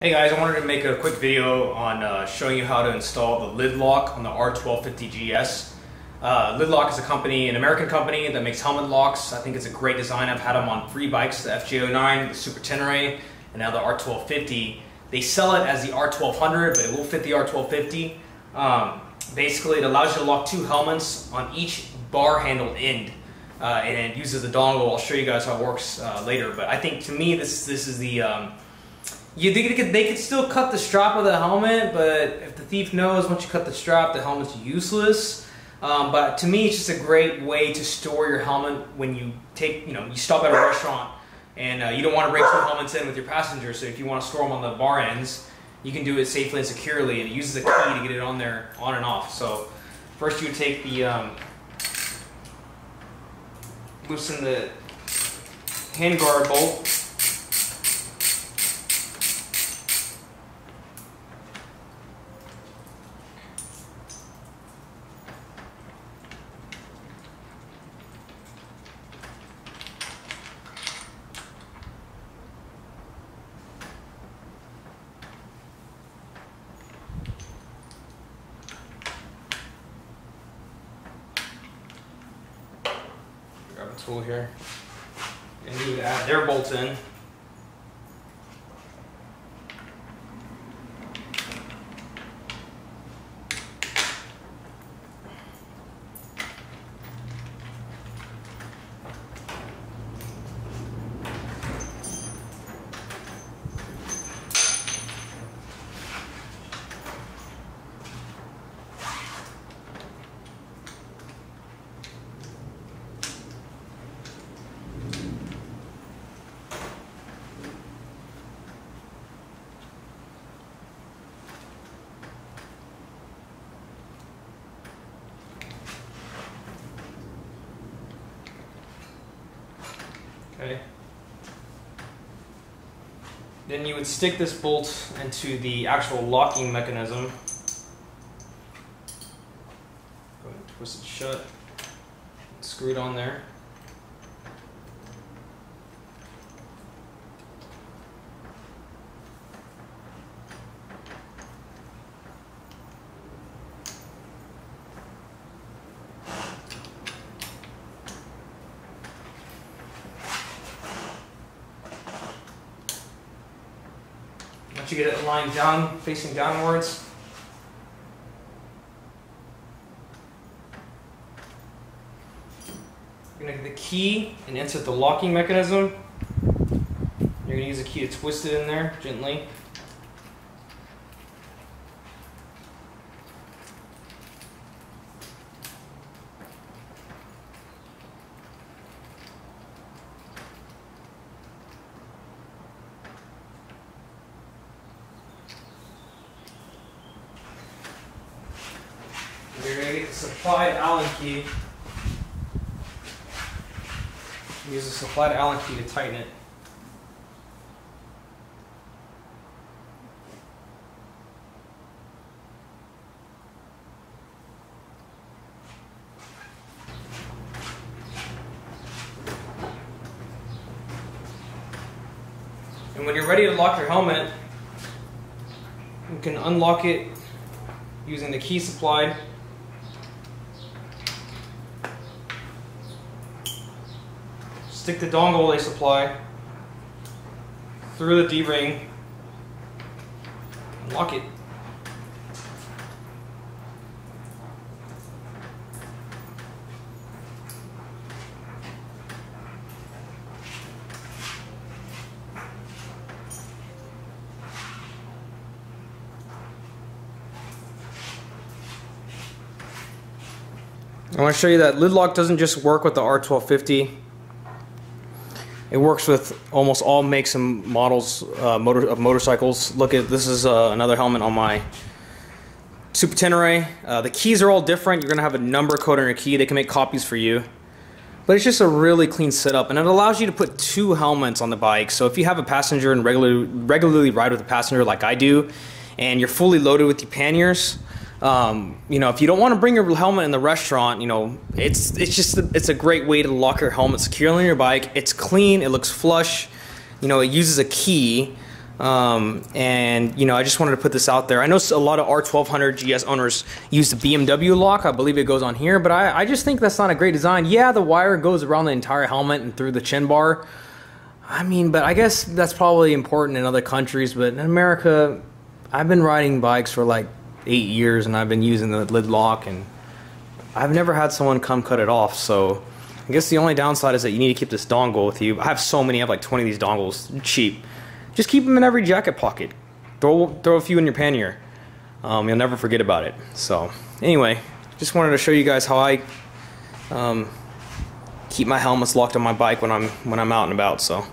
Hey guys, I wanted to make a quick video on showing you how to install the LidLock on the R1250GS. LidLock is a company, an American company that makes helmet locks. I think it's a great design. I've had them on 3 bikes, the FJ09, the Super Tenere, and now the R1250. They sell it as the R1200, but it will fit the R1250. Basically, it allows you to lock 2 helmets on each bar handle end, and it uses the dongle. I'll show you guys how it works later, but I think to me this is the they could still cut the strap of the helmet, but if the thief knows once you cut the strap, the helmet's useless. But to me, it's just a great way to store your helmet when you you stop at a restaurant and you don't want to bring 2 helmets in with your passengers. So if you want to store them on the bar ends, you can do it safely and securely, and it uses a key to get it on there, on and off. So first you would take the loosen the handguard bolt. Grab a tool here, and you would add their bolts in. Okay. Then you would stick this bolt into the actual locking mechanism. Go ahead and twist it shut. Screw it on there. Once you get it lying down, facing downwards, you're going to get the key and insert the locking mechanism. You're going to use the key to twist it in there gently. You're going to get the supplied Allen key. Use the supplied Allen key to tighten it. And when you're ready to lock your helmet, you can unlock it using the key supplied. Stick the dongle they supply through the D-ring and lock it. I want to show you that LidLock doesn't just work with the R1250. It works with almost all makes and models of motorcycles. Look at this is another helmet on my Super Tenere. The keys are all different. You're going to have a number code on your key. They can make copies for you. But it's just a really clean setup, and it allows you to put 2 helmets on the bike. So if you have a passenger and regularly ride with a passenger like I do, and you're fully loaded with your panniers, You know, if you don't want to bring your helmet in the restaurant, you know, it's a great way to lock your helmet securely on your bike. It's clean, it looks flush, you know, it uses a key. And you know, I just wanted to put this out there. I know a lot of R1250GS owners use the BMW lock. I believe it goes on here, but I just think that's not a great design. Yeah, the wire goes around the entire helmet and through the chin bar. I mean, but I guess that's probably important in other countries, but in America, I've been riding bikes for like 8 years and I've been using the LidLock, and I've never had someone come cut it off. So I guess the only downside is that you need to keep this dongle with you. I have so many, I have like 20 of these dongles, cheap. Just keep them in every jacket pocket. Throw a few in your pannier. You'll never forget about it. So anyway, just wanted to show you guys how I keep my helmets locked on my bike when I'm out and about. So